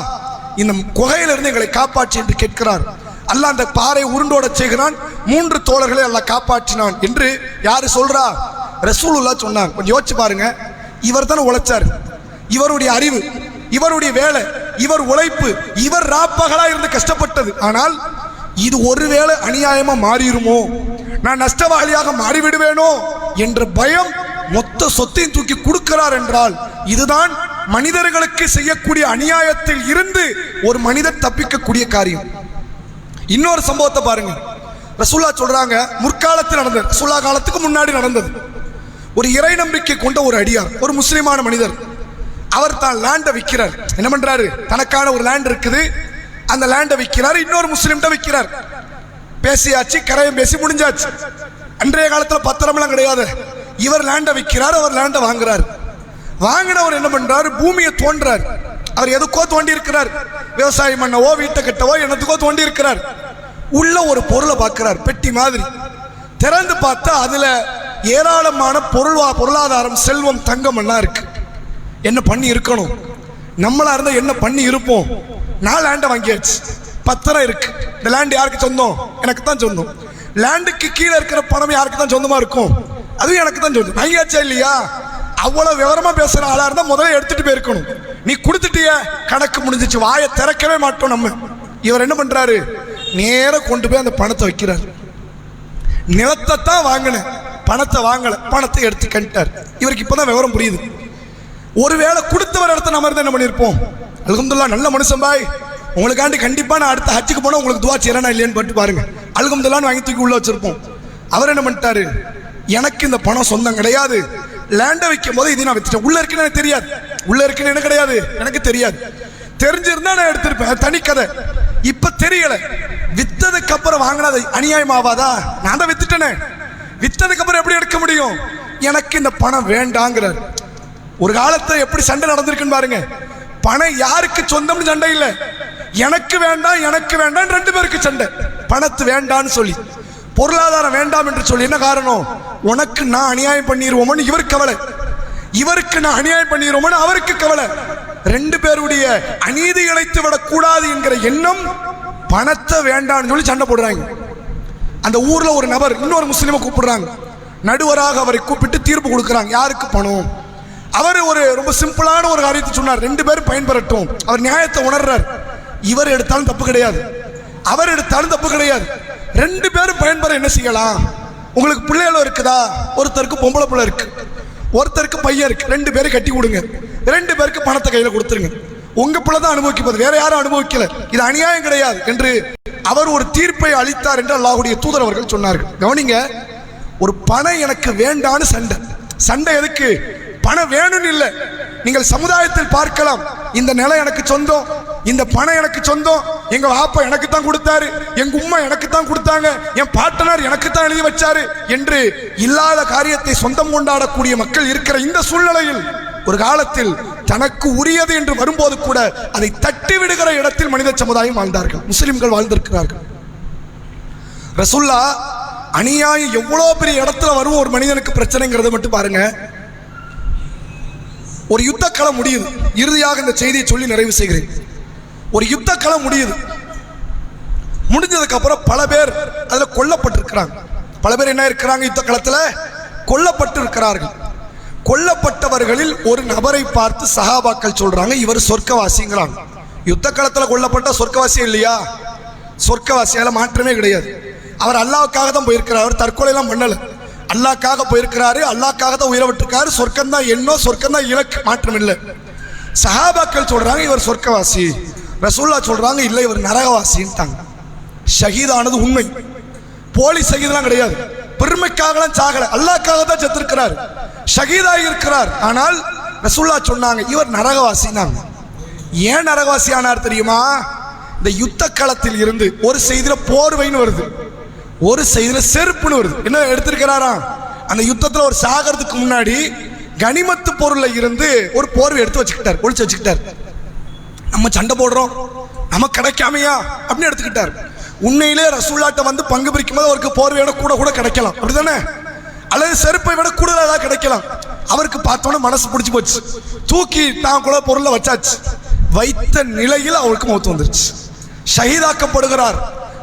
இந்த குகையிலிருந்து எங்களை காப்பாற்றி என்று கேட்கிறார். அல்லாஹ் அந்த பாறை உருண்டோட செய்கிறான், 3 தோழர்களை அல்லாஹ் காப்பாற்றினான் என்று யாரு சொல்றா? ரசூலுல்லாஹ் சொன்னாங்க. கொஞ்சம் யோசிச்சு பாருங்க, இவர் தானே உழைச்சார், இவருடைய அறிவு, இவருடைய வேலை, இவர் உழைப்பு, இவர் ராப்பகலா இருந்து கஷ்டப்பட்டது. ஆனால் இது ஒருவேளை அநியாயமா மாறிடுமோ, நான் நஷ்டவாளியாக மாறிவிடுவேனோ என்ற பயம் மொத்த சொத்தையும் தூக்கி கொடுக்கிறார் என்றால் இதுதான் மனிதர்களுக்கு செய்யக்கூடிய அநியாயத்தில் இருந்து ஒரு மனிதர் தப்பிக்கக்கூடிய காரியம். இன்னொரு சம்பவத்தை பாருங்க. ரசூலுல்லாஹ் சொல்றாங்க, முற்காலத்தில் நடந்தது, ரசூலுல்லாஹ் காலத்துக்கு முன்னாடி நடந்தது. ஒரு இறை நம்பிக்கை கொண்ட ஒரு அடியார், ஒரு முஸ்லிமான மனிதர், அவர் தான் லேண்டை விற்கிறார். என்ன பண்றாரு? தனக்கான ஒரு லேண்ட் இருக்குது, அந்த லேண்டை விற்கிறார், இன்னொரு முஸ்லிம்கிட்ட விற்கிறார். பேசியாச்சு, கரையம் பேசி முடிஞ்சாச்சு. அன்றைய காலத்தில் பத்திரம்லாம் கிடையாது. இவர் லேண்டை விற்கிறார், அவர் லேண்டை வாங்குறார். வாங்கினவர் என்ன பண்றாரு? பூமியை தோன்றார். அவர் எதுக்கோ தோண்டி இருக்கிறார், விவசாயம் பண்ணவோ வீட்டை கட்டவோ என்னத்துக்கோ தோண்டி இருக்கிறார். உள்ள ஒரு பொருளை பார்க்கிறார், பெட்டி மாதிரி. திறந்து பார்த்தா அதுல ஏராளமான பொருளாதாரம், செல்வம், தங்கம் எல்லாம் இருக்கு. என்ன பண்ணி இருக்கணும்? நம்மளா இருந்தா என்ன பண்ணி இருப்போம்? நான் லேண்டை வாங்கியாச்சு, பத்திரம் இருக்கு. இந்த லேண்ட் யாருக்கு சொந்தம்? எனக்கு தான் சொந்தம். லேண்டுக்கு கீழே இருக்கிற பணம் யாருக்கு தான் சொந்தமா இருக்கும்? அதுவும் எனக்கு தான் சொந்தம். வாங்கியாச்சா இல்லையா? அவ்வளவு விவரமா பேசுற ஆளா இருந்தா முதல்ல எடுத்துட்டு போயிருக்கணும். நீ கொடுத்துட்டிய, கணக்கு முடிஞ்சிச்சு, வாயை திறக்கவே மாட்டோம் நம்ம. இவர் என்ன பண்றாரு? நேர கொண்டு போய் அந்த பணத்தை வைக்கிறார். நிலத்தை தான் வாங்கின, பணத்தை வாங்கல, பணத்தை எடுத்து கண்டார். இவருக்கு இப்பதான் விவரம் புரியுது. ஒருவேளை கொடுத்தவர் இடத்த நம்ம இருந்தா என்ன பண்ணிருப்போம்? அல்ஹம்துலில்லாஹ், நல்ல மனுஷன் பாய், உங்களுக்காண்டி கண்டிப்பா நான் அடுத்த ஹஜ்ஜுக்கு போனா உங்களுக்கு துவா செய்யறேனா இல்லையான்னு பட்டு பாருங்க. அல்ஹம்துலில்லாஹ் வாங்கி தூக்கி உள்ள வச்சிருப்போம். அவர் என்ன பண்ணிட்டாரு? எனக்கு இந்த பணம் சொந்தம் கிடையாது, லேண்டை வைக்கும் போது இது நான் வித்துட்டேன். உள்ள இருக்குன்னு எனக்கு தெரியாது, உள்ள இருக்குன்னு எனக்கு கிடையாது, எனக்கு தெரியாது. தெரிஞ்சிருந்தா நான் எடுத்திருப்பேன், தனி கதை. இப்ப தெரியல. வித்ததுக்கு அப்புறம் வாங்கினது அநியாயம் ஆவாதா? நான் தான் வித்துட்டேனே, வித்ததுக்கு அப்புறம் எப்படி எடுக்க முடியும்? எனக்கு இந்த பணம் வேண்டாங்கிறார். ஒரு காலத்துல எப்படி சண்டை நடந்திருக்குன்னு பாருங்க. பணம் யாருக்கு சொந்தம்னு சண்டை இல்ல, எனக்கு வேண்டாம் எனக்கு வேண்டாம் 2 பேருக்கு சண்டை. பணத்து வேண்டான்னு சொல்லி, பொருளாதாரம் வேண்டாம் என்று சொல்லி. என்ன காரணம்? உனக்கு நான் அநியாயம் பண்ணிடுவோமோன்னு இவருக்கு கவலை, இவருக்கு நான் அநியாயம் பண்ணிடுவோமோன்னு அவருக்கு கவலை. 2 பேருடைய அநீதி இழைத்து விடக்கூடாது என்கிற எண்ணம் பணத்தை வேண்டாம்னு சொல்லி சண்டை போடுறாங்க. அந்த ஊர்ல ஒரு நபர் இன்னொரு முஸ்லிமை கூப்பிடுறாங்க, நடுவராக அவரை கூப்பிட்டு தீர்ப்பு கொடுக்குறாங்க. யாருக்கு பணம்? அவர் ஒரு ரொம்ப சிம்பிளான ஒரு காரியத்தை சொன்னார், 2 பேரும் பயன்பெறட்டும். அவர் நியாயத்தை உணர்றார். இவர் எடுத்தாலும் தப்பு கிடையாது, அவர் எடுத்தாலும் தப்பு கிடையாது. 2 பேரும் பயன்பெற என்ன செய்யலாம்? உங்களுக்கு பிள்ளைகளும் இருக்குதா? ஒருத்தருக்கு பொம்பளை பிள்ளை இருக்கு, ஒருத்தருக்கு பையன் இருக்கு. 2 பேரும் கட்டி கொடுங்க, 2 பேருக்கு பணத்தை கையில கொடுத்துருங்க. உங்க பிள்ளை தான் அனுபவிக்கப்பது, வேற யாரும் அனுபவிக்கல. இது அநியாயம் கிடையாது என்று அவர் ஒரு தீர்ப்பை அளித்தார் என்று அல்லாஹ்வுடைய தூதர் அவர்கள் சொன்னார்கள். கவனிங்க, ஒரு பணம் எனக்கு வேண்டான்னு சண்டை. சண்டை எதுக்கு? பணம் வேணும்னு இல்லை. நீங்கள் சமுதாயத்தில் பார்க்கலாம், இந்த நிலம் எனக்கு சொந்தம், இந்த பணம் எனக்கு சொந்தம், எங்க வாப்பா எனக்கு தான் கொடுத்தாரு, எங்க உம்மா எனக்கு தான் கொடுத்தாங்க, என் பாட்டனார் எனக்கு தான் எழுதி வச்சாரு என்று இல்லாத காரியத்தை சொந்தம் கொண்டாடக்கூடிய மக்கள் இருக்கிற இந்த சூழ்நிலையில் ஒரு காலத்தில் தனக்கு உரியது என்று வரும்போது கூட அதை தட்டி விடுகிற இடத்தில் மனித சமுதாயம் வாழ்ந்தார்கள், முஸ்லிம்கள் வாழ்ந்திருக்கிறார்கள். ரசூலுல்லாஹ் அநியாயம் எவ்வளவு பெரிய இடத்துல வரும் ஒரு மனிதனுக்கு பிரச்சனைங்கிறத மட்டும் பாருங்க. ஒரு யுத்த களம் முடியுது. இறுதியாக இந்த செய்தியை சொல்லி நிறைவு செய்கிறேன். ஒரு யுத்த களம் முடியுது. முடிஞ்சதுக்கு அப்புறம் பல பேர் அதுல கொல்லப்பட்டிருக்கிறாங்க. பல பேர் என்ன இருக்கிறாங்க? யுத்த களத்துல கொல்லப்பட்டு இருக்கிறார்கள். கொல்லப்பட்டவர்களில் ஒரு நபரை பார்த்து சஹாபாக்கள் சொல்றாங்க, இவர் சொர்க்கவாசிங்கிறாங்க. யுத்த களத்துல கொல்லப்பட்ட சொர்க்கவாசி இல்லையா? சொர்க்கவாசியால மாற்றமே கிடையாது. அவர் அல்லாஹ்வுக்காக தான் போயிருக்கிறார், அவர் தற்கொலை எல்லாம் பண்ணல. அல்லாஹ்க்காக போயிருக்கிறாரு, அல்லாஹ்க்காக தான் உயிரை விட்டுருக்காரு. சொர்க்கம் தான் எண்ணம், சொர்க்கம் தான் இலக்கு, மாற்றம் இல்லை. சஹாபாக்கள் சொல்றாங்க இவர் சொர்க்கவாசி. ரசூலுல்லாஹ் சொல்றாங்க இல்லை, இவர் நரகவாசின்ட்டாங்க. ஷஹீதானது உண்மை, போலி ஷஹீதெல்லாம் கிடையாது. பெருமைக்காகலாம் சாகல, அல்லாஹ்க்காக தான் செத்திருக்கிறார், ஷஹீதாகி இருக்கிறார். ஆனால் ரசூலுல்லாஹ் சொன்னாங்க இவர் நரகவாசினாங்க. ஏன் நரகவாசி ஆனார் தெரியுமா? இந்த யுத்த களத்தில் இருந்து ஒரு செய்தியில போர்வைன்னு வருது, ஒரு செய்தியில செருப்புன்னு வருது. என்ன எடுத்திருக்கிறாரா? அந்த யுத்தத்தில் ஒரு சாகிறதுக்கு முன்னாடி கனிமத்து பொருள்ல இருந்து ஒரு போர்வை எடுத்து வச்சுக்கிட்டார், ஒழிச்சு வச்சுக்கிட்டார். நம்ம சண்டை போடுறோம், நமக்கு கிடைக்காமையா அப்படின்னு எடுத்துக்கிட்டார். உண்மையிலே ரசூலுல்லாஹ்ட்ட வந்து பங்கு பிரிக்கும் போது அவருக்கு போர்வையோட கூட கூட கிடைக்கலாம், அப்படிதானே? அல்லது செருப்பை விட கூடுதலாக கிடைக்கலாம். அவருக்கு பார்த்தோன்னே மனசு பிடிச்சி போச்சு, தூக்கி தான் கூட பொருளை வச்சாச்சு. வைத்த நிலையில் அவருக்கு மௌத்து வந்துருச்சு, ஷஹீதாக்கப்படுகிறார்.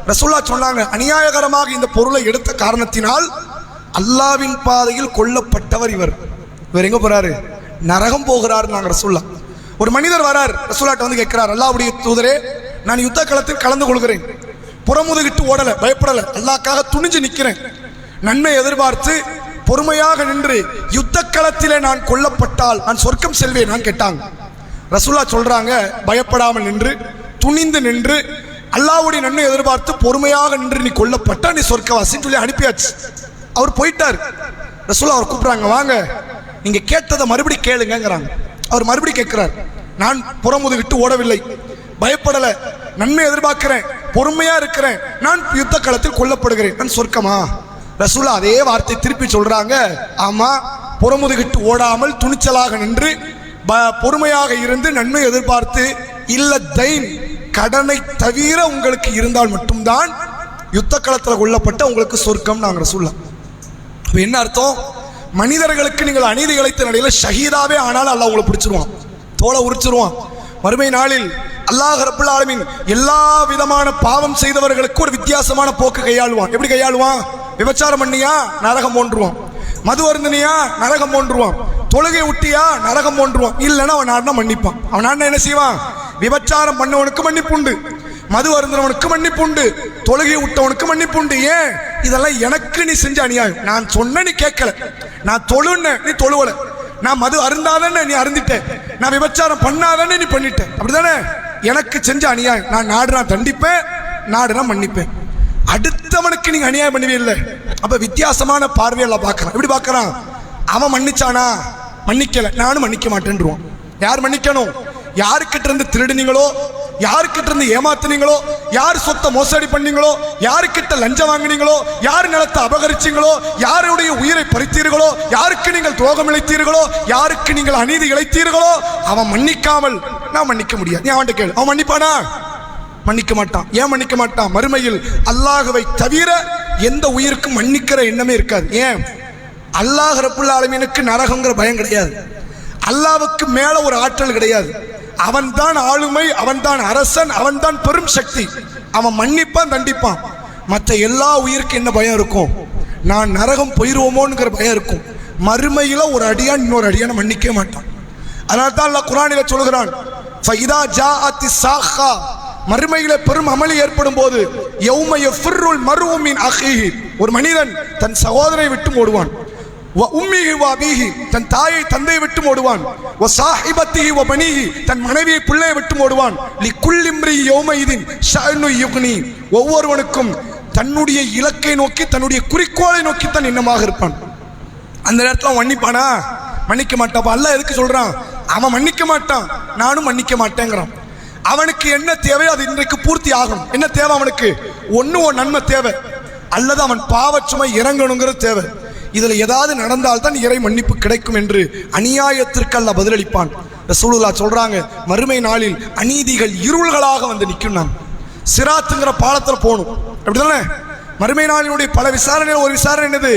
ரசூலுல்லாஹ் சொன்னாங்க, அநியாயகரமாக இந்த பொருளை எடுத்த காரணத்தினால் அல்லாஹ்வின் பாதையில் கொல்லப்பட்டவர் இவர். இவர் எங்க போறாரு? நரகம் போகிறார். நாங்கள் ரசூலுல்லாஹ். ஒரு மனிதர் வரார், ரசூலுல்லாஹ் வந்து கேட்கிறார், அல்லாஹ்வுடைய தூதரே, நான் யுத்த களத்தில் கலந்து கொள்கிறேன், புறமுதுகிட்டு ஓடல, பயப்படல, அல்லாஹ்க்காக துணிஞ்சு நிற்கிறேன், நன்மை எதிர்பார்த்து பொறுமையாக நின்று யுத்த களத்திலே நான் கொல்லப்பட்டால் நான் சொர்க்கம் செல்வேன் நான் கேட்டாங்க. ரசூலுல்லாஹ் சொல்றாங்க, பயப்படாமல் நின்று துணிந்து நின்று அல்லாஹ்வுடைய நன்மை எதிர்பார்த்து பொறுமையாக நின்று நீ கொல்லப்பட்டா நீ சொர்க்கவாசின்னு சொல்லி அனுப்பியாச்சு. அவர் போயிட்டார். ரசூலுல்லாஹ் அவர் கூப்பிடுறாங்க, வாங்க நீங்க கேட்டதை மறுபடி கேளுங்கிறாங்க. அவர் மறுபடி கேட்கிறார், நான் புறமுதுகிட்டு ஓடவில்லை, பயப்படல, நன்மை எதிர்பார்க்கிறேன், பொறுமையா இருக்கிறேன், நான் யுத்த களத்தில் கொல்லப்படுகிறேன், நான் சொர்க்கமா? ரசூலுல்லாஹ் அதே வார்த்தை திருப்பி சொல்றாங்க, ஆமா, புறமுதுகிட்டு ஓடாமல் துணிச்சலாக நின்று பொறுமையாக இருந்து நன்மை எதிர்பார்த்து இல்ல தைன் கடனை தவிர உங்களுக்கு இருந்தால் மட்டும்தான் யுத்த களத்தில் கொல்லப்பட்ட உங்களுக்கு சொர்க்கம். நாங்கள் ரசூலுல்லாஹ். என்ன அர்த்தம்? மனிதர்களுக்கு நீங்கள் அநீதி இழைத்த நிலையில் ஷஹீதாவே ஆனாலும் அல்லாஹ் உங்களை பிடிச்சிருவான், தோலை உரிச்சிருவான். மறுமை நாளில் அல்லாஹ் ரப்புல் ஆலமீன் எல்லா விதமான பாவம் செய்தவர்களுக்கு ஒரு வித்தியாசமான போக்கு கையாளுவான். எப்படி கையாளுவான்? விபச்சாரம் பண்ணியா நரகம் போன்றுவான், மது அருந்தினியா நரகம் போன்றுவான், தொழுகை விட்டியா நரகம் போன்றுவான். இல்லைன்னா அவன் நாடுனா மன்னிப்பான். அவன் நாடுனா என்ன செய்வான்? விபச்சாரம் பண்ணவனுக்கு மன்னிப்புண்டு, மது அருந்தவனுக்கு மன்னிப்புண்டு, தொழுகை விட்டவனுக்கு மன்னிப்புண்டு. ஏன்? இதெல்லாம் எனக்கு நீ செஞ்ச அநியாயம், நான் சொன்ன நீ கேட்கல, நான் தொழுன நீ தொழுவல, நான் மது அருந்தாதன்னு நீ அருந்திட்ட, நான் விபச்சாரம் பண்ணாதன்னு நீ பண்ணிட்ட, அப்படிதானே? எனக்கு செஞ்ச அநியாயம், நான் நாடுனா தண்டிப்பேன், நாடுனா மன்னிப்பேன். அடுத்தவனுக்கு நீங்க அநியாயம் பண்ணவே இல்லை. அப்ப வித்தியாசமான பார்வையெல்லாம் பார்க்கறான். எப்படி பார்க்கறான்? அவன் மன்னிச்சானா? மன்னிக்கல, நானும் மன்னிக்க மாட்டேன்றான். யார் மன்னிக்கணும்? யாருக்கிட்ட இருந்து திருடுனீங்களோ, யாருக்கிட்ட இருந்து ஏமாத்துனீங்களோ, யார் சொத்தை மோசடி பண்ணீங்களோ, யாருக்கிட்ட லஞ்சம் வாங்கினீங்களோ, யார் நிலத்தை அபகரிச்சீங்களோ, யாருடைய உயிரை பறித்தீர்களோ, யாருக்கு நீங்கள் துரோகம் இழைத்தீர்களோ, யாருக்கு நீங்கள் அநீதி இழைத்தீர்களோ, அவன் மன்னிக்காமல் நான் மன்னிக்க முடியாது. நீ அவன்கிட்ட கேளு, அவன் மன்னிப்பானா? மன்னிக்க மாட்டான். ஏன் மன்னிக்க மாட்டான்? மறுமையில் அல்லாஹ்வை தவிர எந்த உயிருக்கும் மன்னிக்கிற எண்ணமே இருக்காது. ஏன்? அல்லாஹ் ரப்புல் ஆலமீனுக்கு நரகங்கிற பயம் கிடையாது, அல்லாஹ்வுக்கு மேல ஒரு ஆற்றல் கிடையாது. அவன் தான் ஆளுமை, அவன் தான் அரசன், அவன் தான் பெரும் சக்தி. அவன் மன்னிப்பான், தண்டிப்பான். மற்ற எல்லா உயிருக்கு என்ன பயம் இருக்கும்? நான் நரகம் போயிருவோமோங்கிற பயம் இருக்கும். மறுமையில ஒரு அடியான் இன்னொரு அடியான மன்னிக்க மாட்டான். அதனால தான் அல்லாஹ் குர்ஆனில சொல்கிறான், ஃபைதா ஜாஅத்தி சாஹா, மறுமையில பெரும் அமளி ஏற்படும் போது, யௌம யஃபிருல் மர்உ மின் அஹீஹி, ஒரு மனிதன் தன் சகோதரனை விட்டு ஓடுவான், வ உம்மிஹி வ அபீஹி, தன் தாயை தந்தையை விட்டு ஓடுவான், வ சாஹிபத்திஹி வ பனீஹி, தன் மனைவியை பிள்ளையை விட்டு ஓடுவான். லிகுல்லி இம்ரி யௌமஇதின் ஷஅனு யுக்னி, ஒவ்வொருவனுக்கும் தன்னுடைய இலக்கை நோக்கி தன்னுடைய குறிக்கோளை நோக்கி தான் எண்ணமாக இருப்பான். அந்த நேரத்தில் மன்னிப்பானா? மன்னிக்க மாட்டான். அல்லாஹ் எதுக்கு சொல்றான்? அவன் மன்னிக்க மாட்டான், நானும் மன்னிக்க மாட்டேங்கிறான். அவனுக்கு என்ன தேவையோ அது இன்றைக்கு பூர்த்தி ஆகும். என்ன தேவை அவனுக்கு? ஒன்று உன் நன்மை தேவை, அல்லது அவன் பாவச்சுமை இறங்கணுங்கிறது தேவை. இதுல ஏதாவது நடந்தால்தான் இறை மன்னிப்பு கிடைக்கும் என்று அநியாயத்திற்கு அல்லாஹ் பதிலளிப்பான். ரசூலுல்லாஹ் சொல்றாங்க, மறுமை நாளில் அநீதிகள் இருள்களாக வந்து நிற்கும். நான் சிராத்துங்கிற பாலத்தில் போகணும், அப்படிதானே? மறுமை நாளினுடைய பல விசாரணைகள் ஒரு விசாரணை என்னது?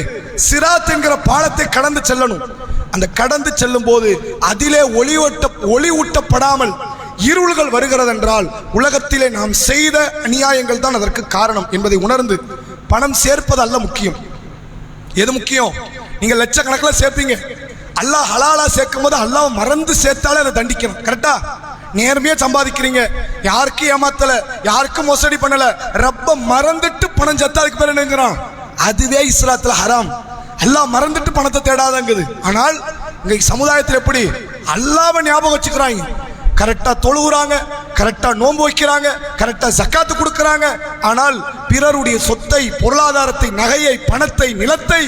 சிராத் என்கிற பாலத்தை கடந்து செல்லணும். அந்த கடந்து செல்லும் போது அதிலே ஒளி ஊட்டப்படாமல் இருள்கள் வருகிறது என்றால் உலகத்திலே நாம் செய்த அநியாயங்கள் தான் அதற்கு காரணம் என்பதை உணர்ந்து பணம் சேர்ப்பது அல்ல முக்கியம். எது முக்கியம்? நீங்க லட்சக்கணக்கில் சேர்ப்பீங்க, அல்லாஹ் ஹலாலா சேர்க்கும் போது அல்லாஹ் மறந்து சேர்த்தாலே அதை தண்டிக்கணும். கரெக்டா? நேர்மையா சம்பாதிக்கிறீங்க, யாருக்கும் ஏமாத்தல, யாருக்கும் மோசடி பண்ணல, ரப்ப மறந்துட்டு பணம் சேர்த்தா அதுக்கு பேர் என்னங்கிறான்? அதுவே இஸ்லாத்துல ஹராம். அல்லாஹ் மறந்துட்டு பணத்தை தேடாதங்குது. ஆனால் இங்க சமுதாயத்தில் எப்படி அல்லாஹ்வை ஞாபகம் வச்சுக்கிறாங்க, கரெக்டா தொழுகிறாங்க, கரெக்டா நோன்பு வைக்கிறாங்க, கரெக்டா ஜக்காத்து கொடுக்கறாங்க. ஆனால் பிறருடைய சொத்தை, பொருளாதாரத்தை, நகையை, பணத்தை, நிலத்தை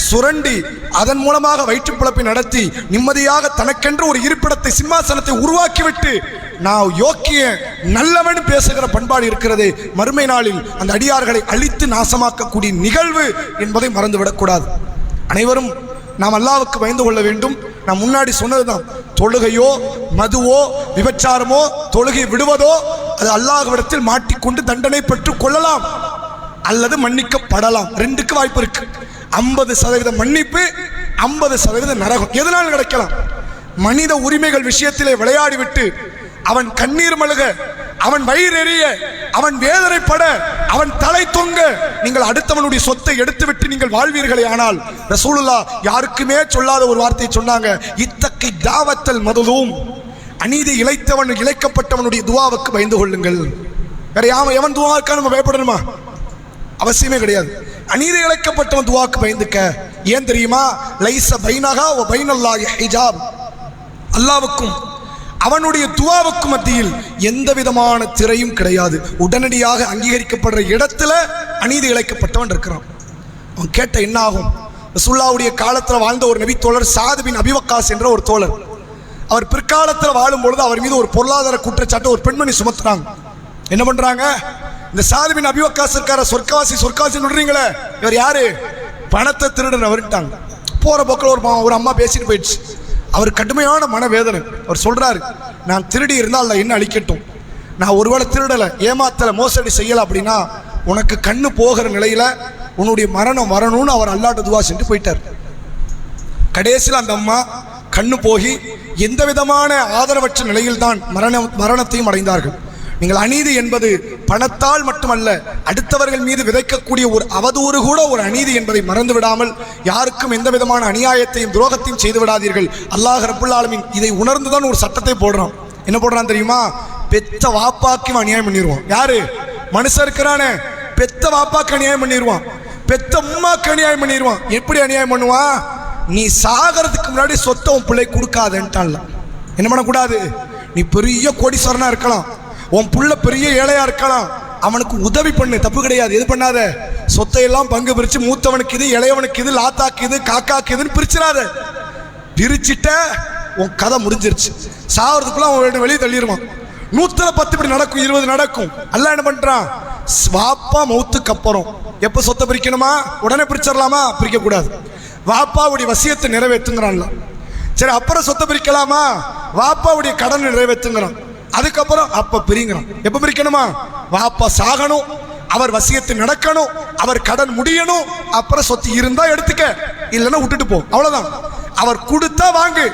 சுரண்டி அதன் மூலமாக வயிற்று பிழப்பை நடத்தி நிம்மதியாக தனக்கென்று ஒரு இருப்பிடத்தை, சிம்மாசனத்தை உருவாக்கிவிட்டு நான் யோக்கிய நல்லவன் பேசுகிற பண்பாடு இருக்கிறது. மறுமை நாளில் அந்த அடியார்களை அழித்து நாசமாக்கக்கூடிய நிகழ்வு என்பதை மறந்துவிடக்கூடாது. அனைவரும் நாம் அல்லாஹ்வுக்கு பயந்து கொள்ள வேண்டும். நான் முன்னாடி சொன்னதுதான், தொழுகையோ மதுவோ விபச்சாரமோ தொழுகை விடுவதோ அது அல்லாஹ்விடத்தில் மாட்டிக்கொண்டு தண்டனை பெற்றுக் கொள்ளலாம் அல்லது மன்னிக்கப்படலாம். ரெண்டுக்கு வாய்ப்பு இருக்கு. 50% மன்னிப்பு, 50% நரகம். எதனால் கிடைக்கலாம்? மனித உரிமைகள் விஷயத்திலே விளையாடிவிட்டு அவன் கண்ணீர் மல்க, அவன் வயிறெறிய, அவன் வேதனைப்பட, அவன் தலை தொங்க நீங்கள் அடுத்தவனுடைய சொத்தை எடுத்துவிட்டு நீங்கள் வாழ்வீர்களே. ஆனால் ரசூலுல்லாஹ் யாருக்குமே சொல்லாத ஒரு வார்த்தையை சொன்னாங்க, இத்தக்கை தாவத்தல் மதுலூம், அநீதி இழைத்தவன் இழைக்கப்பட்டவனுடைய துவாவுக்கு பயந்து கொள்ளுங்கள். வேற எவன் துவாவுக்கா நம்ம பயப்படணுமா? அவசியமே கிடையாது. அநீதி இழைக்கப்பட்டவன் துவாவுக்கு பயந்துக்க. ஏன் தெரியுமா? லைஸ பைனஹா வ பைனல்லாஹி ஹிஜாப், அல்லாஹ்வுக்கும் அவனுடைய துவாவுக்கும் மத்தியில் எந்த விதமான திரையும் கிடையாது. உடனடியாக அங்கீகரிக்கப்படுற இடத்துல அநீதி இழைக்கப்பட்டவன் இருக்கிறான். அவன் கேட்ட என்ன ஆகும்? ரசூலுல்லாஹ்வுடைய காலத்தில் வாழ்ந்த ஒரு நபி தோழர் சாத் பின் அபி வக்காஸ் என்ற ஒரு தோழர், அவர் பிற்காலத்தில் வாழும் பொழுது அவர் மீது ஒரு பொருளாதார குற்றச்சாட்டு ஒரு பெண்மணி சுமத்துறாங்க. என்ன பண்றாங்க? இந்த சாத் பின் அபி வக்காஸ் இருக்கார, சொர்க்கவாசி சொல்றீங்களே, இவர் யாரு? பணத்தை திருடன் அவர்ட்டாங்க. போற போக்கில் ஒரு அம்மா பேசிட்டு போயிடுச்சு. அவர் கடுமையான மனவேதனை. அவர் சொல்றாரு, நான் திருடி இருந்தால் என்ன அழிக்கட்டும், நான் ஒருவேளை திருடலை, ஏமாத்தலை, மோசடி செய்யலை அப்படின்னா உனக்கு கண்ணு போகிற நிலையில உன்னுடைய மரணம் வரணும்னு அவர் அல்லாஹ்ட்ட துவா செஞ்சு போயிட்டார். கடைசியில் அந்த அம்மா கண்ணு போகி எந்த விதமான ஆதரவற்ற நிலையில் தான் மரணத்தையும் அடைந்தார்கள். நீங்கள் அநீதி என்பது பணத்தால் மட்டுமல்ல, அடுத்தவர்கள் மீது விதைக்கக்கூடிய ஒரு அவதூறு கூட ஒரு அநீதி என்பதை மறந்து விடாமல் யாருக்கும் எந்த விதமான அநியாயத்தையும் துரோகத்தையும் செய்து விடாதீர்கள். அல்லாஹ் ரப்புல் ஆலமீன் இதை உணர்ந்துதான் ஒரு சட்டத்தை போடுறான். என்ன போடுறான் தெரியுமா? பெத்த வாப்பாக்கும் அநியாயம் பண்ணிடுவான். யாரு? மனுஷன் இருக்கிறானே, பெத்த வாப்பாக்கு அநியாயம் பண்ணிடுவான், பெத்த உம்மாக்கு அநியாயம் பண்ணிடுவான். எப்படி அநியாயம் பண்ணுவான்? நீ சாகிறதுக்கு முன்னாடி சொத்தை உன் பிள்ளை கொடுக்காதேன்ட்டான்ல. என்ன பண்ணக்கூடாது? நீ பெரிய கோடீஸ்வரனா இருக்கலாம், உன் புள்ள பெரிய ஏழையா இருக்கலாம், அவனுக்கு உதவி பண்ணு, தப்பு கிடையாது. எது பண்ணாத? சொத்தையெல்லாம் பங்கு பிரிச்சு மூத்தவனுக்கு இது, இளையவனுக்கு இது, லாத்தாக்கு இது, காக்காக்கு இதுன்னு பிரிச்சிடாத. பிரிச்சுட்ட உன் கதை முடிஞ்சிருச்சு. சாகிறதுக்குள்ள அவன் வெளியே தள்ளிடுவான். 110 இப்படி நடக்கும், 20 நடக்கும். அல்லாஹ் என்ன பண்றான்? வாப்பா மௌத்துக்கு அப்புறம் எப்ப சொத்தை பிரிக்கணுமா? உடனே பிரிச்சிடலாமா? பிரிக்க கூடாது. வாப்பாவுடைய வசியத்தை நிறைவேற்றுங்கிறான்ல. சரி, அப்புறம் சொத்தை பிரிக்கலாமா? வாப்பாவுடைய கடன் நிறைவேற்றுங்கிறான். அதுக்கப்புறம் அப்ப பிரிங்கிறான். எப்ப பிரிக்கணுமா? வாப்பா சாகணும், அவர் வசியத்தை நடக்கணும், அவர் கடன் முடியணும், அப்புறம் சொத்து இருந்தா எடுத்துக்க, இல்லைன்னா விட்டுட்டு போ, அவ்வளவுதான். அவர் கொடுத்தா வாங்கு,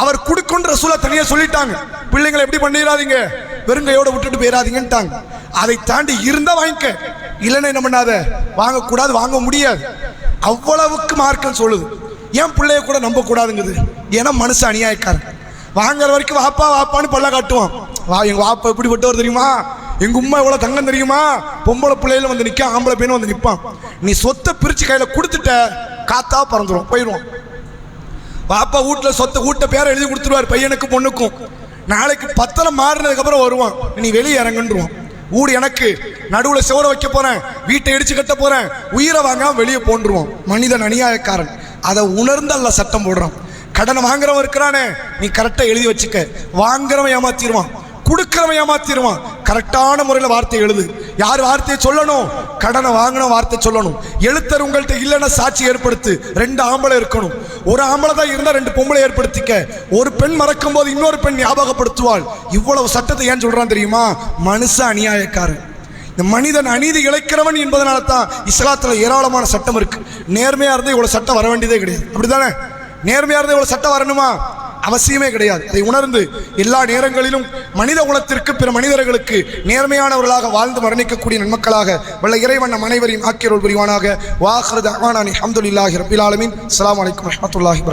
அவர் கொடுக்குன்ற ரசூலுல்லாஹ் தனியா சொல்லிட்டாங்க. பிள்ளைங்களை எப்படி பண்ணிடாதீங்க, வெறுங்கையோட விட்டுட்டு போயிடாதீங்கன்ட்டாங்க. அதை தாண்டி இருந்தா வாங்கிக்க, இல்லைன்னா என்ன பண்ணாத, வாங்கக்கூடாது, வாங்க முடியாது. அவ்வளவுக்கு மார்க்கம் சொல்லுது. ஏன் பிள்ளைய கூட நம்ப கூடாதுங்குது? ஏன்னா மனுஷன் அநியாயக்காரன். வாங்குற வரைக்கும் வாப்பா வாப்பான்னு பல்ல காட்டுவான். எங்க வாப்பா எப்படிப்பட்டவர் தெரியுமா, எங்க உம்மா எவ்வளவு தங்கம் தெரியுமா, பொம்பளை பிள்ளையில வந்து நிற்க, ஆம்பளை பையனும் வந்து நிற்பான். நீ சொத்தை பிரிச்சு கையில கொடுத்துட்ட, காத்தா பறந்துடும், போயிடுவான். வாப்பா வீட்டை பேரை எழுதி கொடுத்துருவார் பையனுக்கு பொண்ணுக்கும். நாளைக்கு பத்தலம் மாறினதுக்கு அப்புறம் வருவான், நீ வெளியே இறங்குன்றுவான். வீடு எனக்கு, நடுவில் செவர வைக்க போறேன், வீட்டை இடிச்சு கட்ட போறேன், உயிரை வாங்காம வெளியே போன்றுவான். மனிதன் அநியாயக்காரன். அதை உணர்ந்து அல்ல சட்டம் போடுறான். கடன் வாங்குறவன் இருக்கிறானே, நீ கரெக்டா எழுதி வச்சுக்க. வாங்குறவன் ஏமாத்திடுவான், கொடுக்கிறவன் ஏமாத்திடுவான். கரெக்டான முறையில் வார்த்தை எழுது. யார் வார்த்தையை சொல்லணும்? கடனை வாங்கின வார்த்தை சொல்லணும். எழுத்தர் உங்கள்கிட்ட இல்லைன்னா சாட்சி ஏற்படுத்து. 2 ஆம்பளை இருக்கணும். ஒரு ஆம்பளை தான் இருந்தா 2 பொம்பளை ஏற்படுத்திக்க. ஒரு பெண் மறக்கும் போது இன்னொரு பெண் ஞாபகப்படுத்துவாள். இவ்வளவு சட்டத்தை ஏன் சொல்றான் தெரியுமா? மனுஷ அநியாயக்காரன். இந்த மனிதன் அநீதி இழைக்கிறவன் என்பதனால தான் இஸ்லாத்துல ஏராளமான சட்டம் இருக்கு. நேர்மையா இருந்தா இவ்வளவு சட்டம் வர வேண்டியதே கிடையாது. அப்படித்தானே? நேர்மையா இருந்தா இவ்வளவு சட்டம் வரணுமா? அவசியமே கிடையாது. அதை உணர்ந்து எல்லா நேரங்களிலும் மனித குலத்திற்கு, பிற மனிதர்களுக்கு நேர்மையானவர்களாக வாழ்ந்து மரணிக்கக்கூடிய நன்மக்களாக வல்ல இறைவன் நம் அனைவரையும் ஆக்கியருள் புரிவானாக. வாஹிரு தஅவானா அல்ஹம்துலில்லாஹி ரப்பில் ஆலமீன். அஸ்ஸலாமு அலைக்கும் வரஹ்மத்துல்லாஹி.